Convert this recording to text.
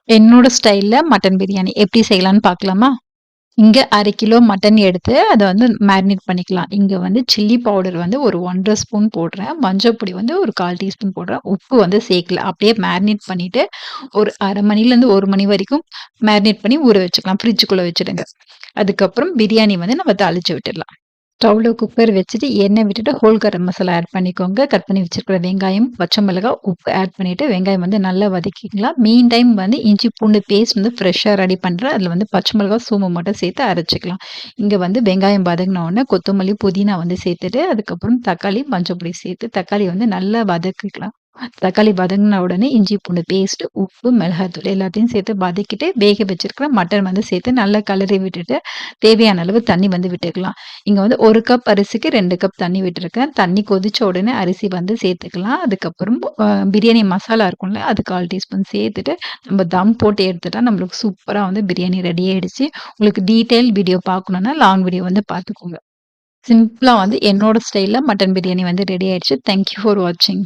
என்னோட ஸ்டைல்ல மட்டன் பிரியாணி எப்படி செய்யலான்னு பார்க்கலாமா? இங்க 1/2 கிலோ மட்டன் எடுத்து அத வந்து மேரினேட் பண்ணிக்கலாம். இங்க வந்து சில்லி பவுடர் வந்து ஒரு 1 1/2 ஸ்பூன் போடுறேன். மஞ்சள் பொடி வந்து ஒரு 1/4 டீஸ்பூன் போடுறேன். உப்பு வந்து சேர்க்கல. அப்படியே மேரினேட் பண்ணிட்டு ஒரு 1/2 மணிலேருந்து 1 மணி வரைக்கும் மேரினேட் பண்ணி ஊற வச்சுக்கலாம். ஃப்ரிட்ஜுக்குள்ள வச்சுடுங்க. அதுக்கப்புறம் பிரியாணி வந்து நம்ம தாளிச்சு விட்டுடலாம். ஸ்டவ்ல குக்கர் வச்சுட்டு எண்ணெய் விட்டுட்டு ஹோல் கரம் மசாலா ஆட் பண்ணிக்கோங்க. கட் பண்ணி வச்சிருக்கிற வெங்காயம், பச்சை மிளகாய், உப்பு ஆட் பண்ணிட்டு வெங்காயம் வந்து நல்லா வதக்கிக்கலாம். மீன் டைம் வந்து இஞ்சி பூண்டு பேஸ்ட் வந்து ஃப்ரெஷ்ஷா ரெடி பண்றேன். அதில வந்து பச்சை மிளகாய், சோம்பு மட்டும் சேர்த்து அரைச்சுக்கலாம். இங்க வந்து வெங்காயம் வதங்கின உடனே கொத்தமல்லி, புதினா வந்து சேர்த்துட்டு, அதுக்கப்புறம் தக்காளி, மஞ்சள் பொடி சேர்த்து தக்காளி வந்து நல்லா வதக்கிக்கலாம். தக்காளி வதங்கின உடனே இஞ்சி பூண்டு பேஸ்ட், உப்பு, மிளகாய்த்தூள் எல்லாத்தையும் சேர்த்து வதக்கிட்டு, வேக வச்சிருக்கிற மட்டன் வந்து சேர்த்து நல்லா கிளறி விட்டுட்டு, தேவையான அளவு தண்ணி வந்து விட்டுக்கலாம். இங்க வந்து 1 கப் அரிசிக்கு 2 கப் தண்ணி விட்டுருக்கேன். தண்ணி கொதிச்ச உடனே அரிசி வந்து சேர்த்துக்கலாம். அதுக்கப்புறம் பிரியாணி மசாலா இருக்கும்ல, அது 1/4 டீஸ்பூன் சேர்த்துட்டு, நம்ம தம் போட்டு எடுத்துட்டா நம்மளுக்கு சூப்பரா வந்து பிரியாணி ரெடி ஆயிடுச்சு. உங்களுக்கு டீட்டெயில் வீடியோ பார்க்கணும்னா, லாங் வீடியோ வந்து பார்த்துக்கோங்க. சிம்பிளா வந்து என்னோட ஸ்டைல்ல மட்டன் பிரியாணி வந்து ரெடி ஆயிடுச்சு. தேங்க் யூ ஃபார் வாட்சிங்.